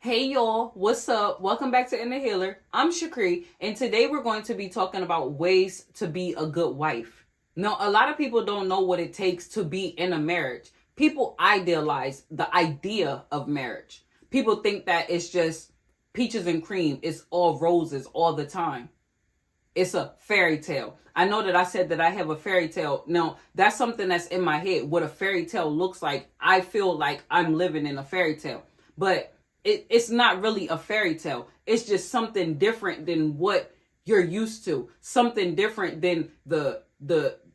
Hey y'all, what's up? Welcome back to Inner Healer. I'm Shakri, and today we're going to be talking about ways to be a good wife. Now, a lot of people don't know what it takes to be in a marriage. People idealize the idea of marriage. People think that it's just peaches and cream, it's all roses all the time. It's a fairy tale. I know that I said that I have a fairy tale. Now, that's something that's in my head. What a fairy tale looks like, I feel like I'm living in a fairy tale. But it's not really a fairy tale. It's just something different than what you're used to. Something different than the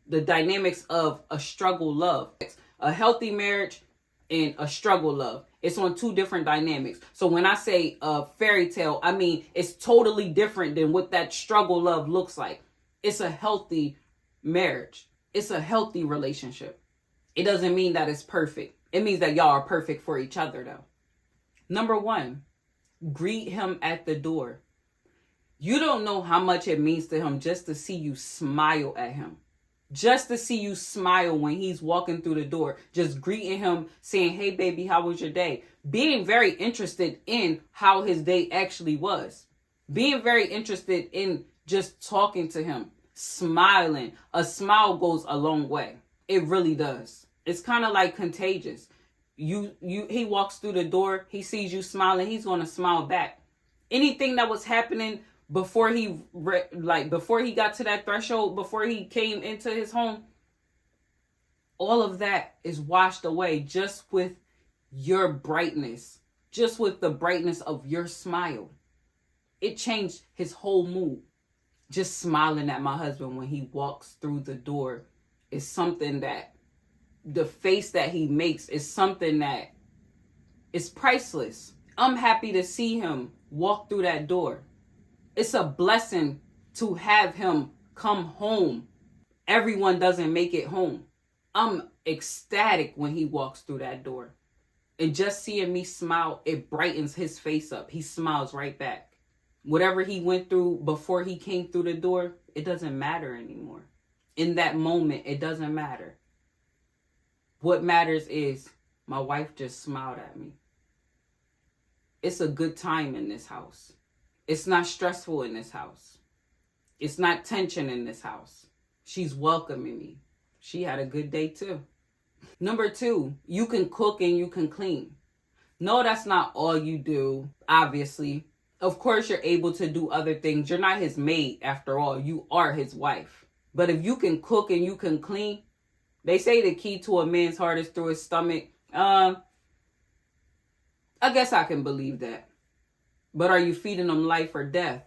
dynamics of a struggle love. A healthy marriage and a struggle love. It's on two different dynamics. So when I say a fairy tale, I mean it's totally different than what that struggle love looks like. It's a healthy marriage. It's a healthy relationship. It doesn't mean that it's perfect. It means that y'all are perfect for each other though. Number one, greet him at the door. You don't know how much it means to him just to see you smile at him. Just to see you smile when he's walking through the door. Just greeting him, saying, hey, baby, how was your day? Being very interested in how his day actually was. Being very interested in just talking to him. Smiling. A smile goes a long way. It really does. It's kind of like contagious. He walks through the door, he sees you smiling, he's going to smile back. Anything that was happening before before he got to that threshold, before he came into his home, all of that is washed away just with your brightness, just with the brightness of your smile. It changed his whole mood. Just smiling at my husband when he walks through the door is something that the face that he makes is something that is priceless. I'm happy to see him walk through that door. It's a blessing to have him come home. Everyone doesn't make it home. I'm ecstatic when he walks through that door. And just seeing me smile, it brightens his face up. He smiles right back. Whatever he went through before he came through the door, it doesn't matter anymore. In that moment, it doesn't matter. What matters is my wife just smiled at me. It's a good time in this house. It's not stressful in this house. It's not tension in this house. She's welcoming me. She had a good day too. Number two, you can cook and you can clean. No, that's not all you do, obviously. Of course, you're able to do other things. You're not his maid after all. You are his wife. But if you can cook and you can clean, they say the key to a man's heart is through his stomach. I guess I can believe that. But are you feeding him life or death?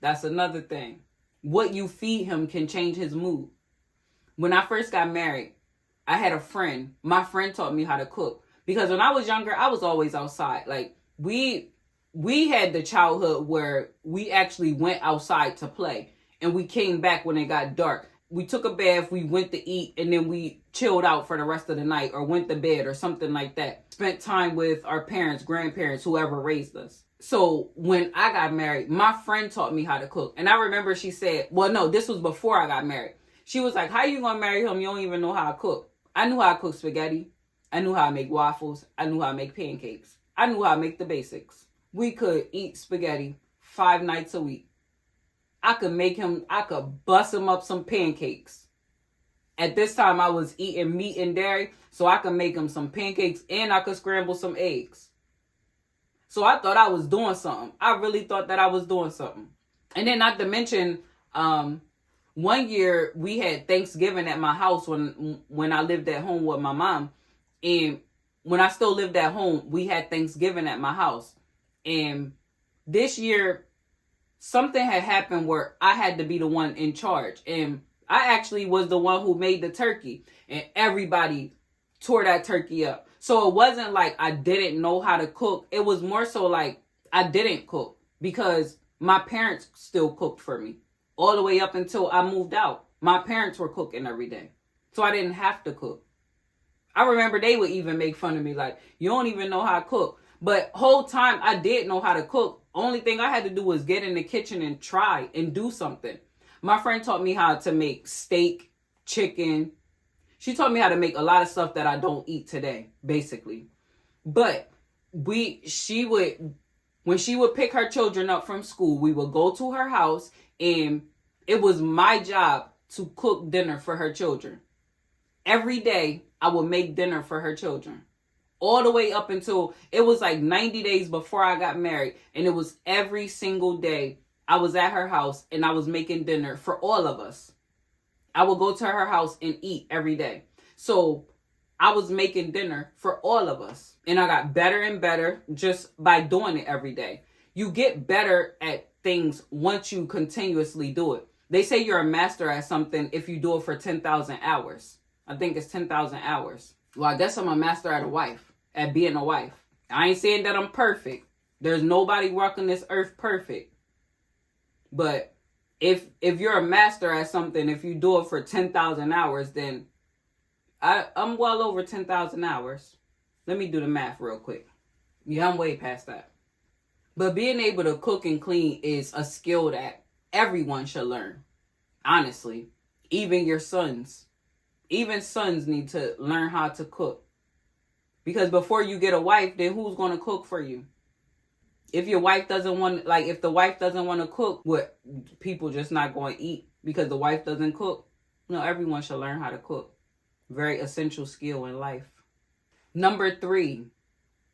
That's another thing. What you feed him can change his mood. When I first got married, I had a friend. My friend taught me how to cook. Because when I was younger, I was always outside. Like, we had the childhood where we actually went outside to play. And we came back when it got dark. We took a bath, we went to eat, and then we chilled out for the rest of the night or went to bed or something like that. Spent time with our parents, grandparents, whoever raised us. So when I got married, my friend taught me how to cook. And I remember she said, well, no, this was before I got married. She was like, how you going to marry him? You don't even know how to cook. I knew how to cook spaghetti. I knew how to make waffles. I knew how to make pancakes. I knew how to make the basics. We could eat spaghetti 5 nights a week. I could bust him up some pancakes. At this time, I was eating meat and dairy, so I could make him some pancakes and I could scramble some eggs. So I thought I was doing something. I really thought that I was doing something. And then not to mention, one year we had Thanksgiving at my house when I lived at home with my mom. And when I still lived at home, we had Thanksgiving at my house. And this year, something had happened where I had to be the one in charge. And I actually was the one who made the turkey. And everybody tore that turkey up. So it wasn't like I didn't know how to cook. It was more so like I didn't cook. Because my parents still cooked for me. All the way up until I moved out. My parents were cooking every day. So I didn't have to cook. I remember they would even make fun of me like, you don't even know how to cook. But whole time I did know how to cook. Only thing I had to do was get in the kitchen and try and do something. My friend taught me how to make steak, chicken. She taught me how to make a lot of stuff that I don't eat today, basically. But she would When she would pick her children up from school, we would go to her house, and it was my job to cook dinner for her children. Every day, I would make dinner for her children. All the way up until it was like 90 days before I got married. And it was every single day I was at her house and I was making dinner for all of us. I would go to her house and eat every day. So I was making dinner for all of us. And I got better and better just by doing it every day. You get better at things once you continuously do it. They say you're a master at something if you do it for 10,000 hours. I think it's 10,000 hours. Well, I guess I'm a master at being a wife. I ain't saying that I'm perfect. There's nobody walking this earth perfect. But if you're a master at something, if you do it for 10,000 hours, then I'm well over 10,000 hours. Let me do the math real quick. Yeah, I'm way past that. But being able to cook and clean is a skill that everyone should learn. Honestly, even your sons. Even sons need to learn how to cook. Because before you get a wife, then who's going to cook for you? If your wife doesn't want, if the wife doesn't want to cook, what, people just not going to eat because the wife doesn't cook? No, everyone should learn how to cook. Very essential skill in life. Number 3,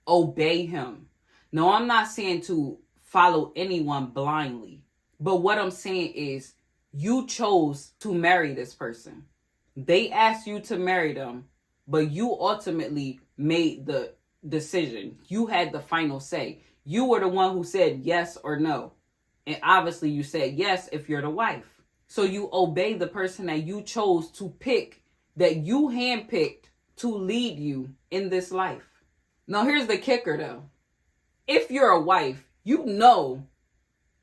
obey him. No, I'm not saying to follow anyone blindly. But what I'm saying is you chose to marry this person. They asked you to marry them, but you ultimately made the decision. You had the final say. You were the one who said yes or no. And obviously you said yes if you're the wife. So you obey the person that you chose to pick, that you handpicked to lead you in this life. Now here's the kicker though. If you're a wife, you know,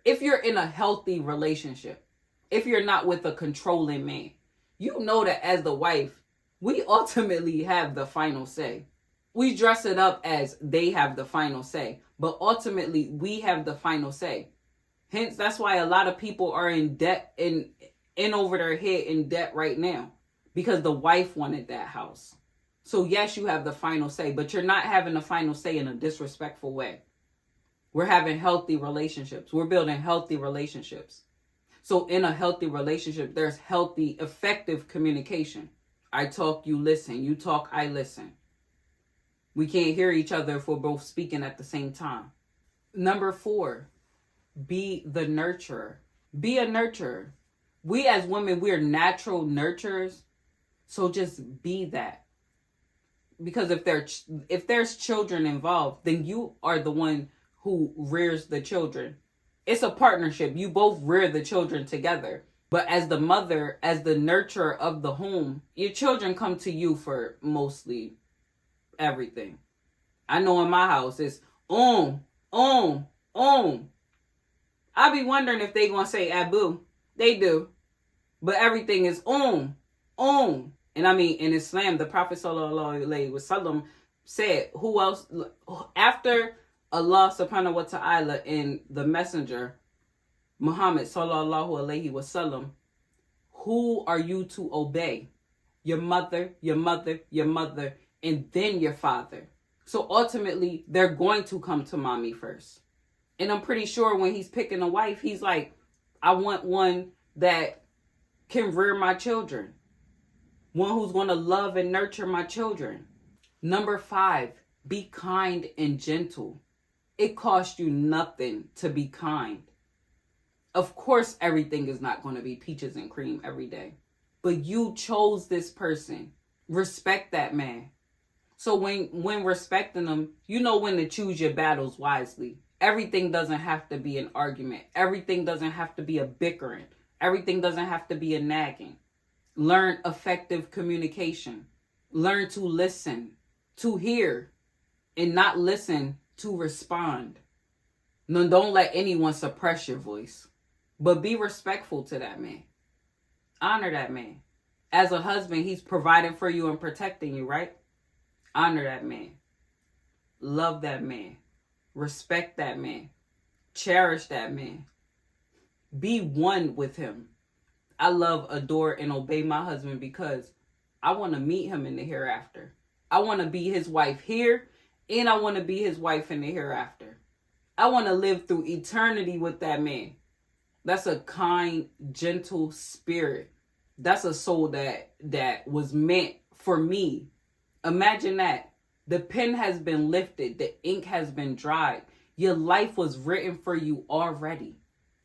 if you're in a healthy relationship, if you're not with a controlling man, you know that as the wife, we ultimately have the final say. We dress it up as they have the final say, but ultimately we have the final say. Hence, that's why a lot of people are in debt, in over their head in debt right now, because the wife wanted that house. So yes, you have the final say, but you're not having the final say in a disrespectful way. We're having healthy relationships. We're building healthy relationships. So in a healthy relationship, there's healthy, effective communication. I talk, you listen. You talk, I listen. We can't hear each other if we're both speaking at the same time. Number 4, be the nurturer. Be a nurturer. We as women, we're natural nurturers. So just be that. Because if there's children involved, then you are the one who rears the children. It's a partnership. You both rear the children together. But as the mother, as the nurturer of the home, your children come to you for mostly everything. I know in my house it's I be wondering if they gonna say Abu. They do. But everything is And I mean, in Islam, the Prophet sallallahu alaihi wasallam said, who else after Allah subhanahu wa ta'ala and the messenger Muhammad sallallahu alaihi wasallam, who are you to obey? Your mother, your mother, your mother, and then your father. So ultimately, they're going to come to mommy first. And I'm pretty sure when he's picking a wife, he's like, I want one that can rear my children. One who's going to love and nurture my children. Number 5, be kind and gentle. It costs you nothing to be kind. Of course, everything is not going to be peaches and cream every day. But you chose this person. Respect that man. So when respecting them, you know when to choose your battles wisely. Everything doesn't have to be an argument. Everything doesn't have to be a bickering. Everything doesn't have to be a nagging. Learn effective communication. Learn to listen, to hear, and not listen to respond. No, don't let anyone suppress your voice. But be respectful to that man. Honor that man. As a husband, he's providing for you and protecting you, right? Honor that man. Love that man. Respect that man. Cherish that man. Be one with him. I love, adore, and obey my husband because I want to meet him in the hereafter. I want to be his wife here, and I want to be his wife in the hereafter. I want to live through eternity with that man. That's a kind, gentle spirit. That's a soul that was meant for me. Imagine that. The pen has been lifted. The ink has been dried. Your life was written for you already.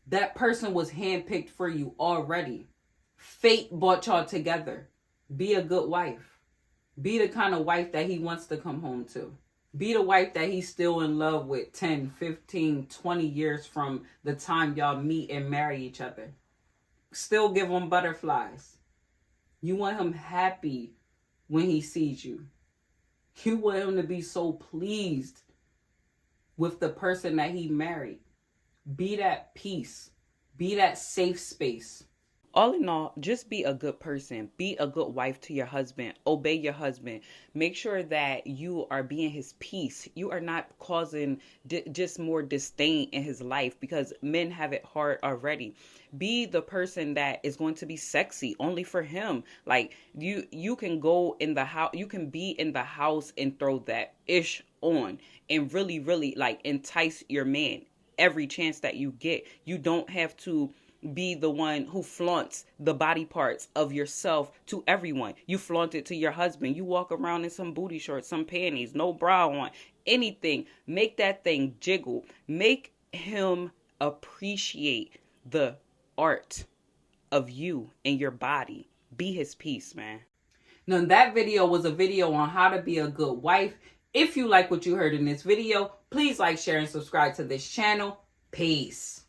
That person was handpicked for you already. Fate brought y'all together. Be a good wife. Be the kind of wife that he wants to come home to. Be the wife that he's still in love with 10, 15, 20 years from the time y'all meet and marry each other. Still give him butterflies. You want him happy when he sees you. You want him to be so pleased with the person that he married. Be that peace. Be that safe space. All in all, just be a good person. Be a good wife to your husband. Obey your husband. Make sure that you are being his peace. You are not causing just more disdain in his life, because men have it hard already. Be the person that is going to be sexy only for him. Like you can go in the house, you can be in the house and throw that ish on and really, really like entice your man every chance that you get. You don't have to be the one who flaunts the body parts of yourself to everyone. You flaunt it to your husband. You walk around in some booty shorts, some panties, no bra on, anything. Make that thing jiggle. Make him appreciate the art of you and your body. Be his peace, man. Now, that video was a video on how to be a good wife. If you like what you heard in this video, please like, share, and subscribe to this channel. Peace.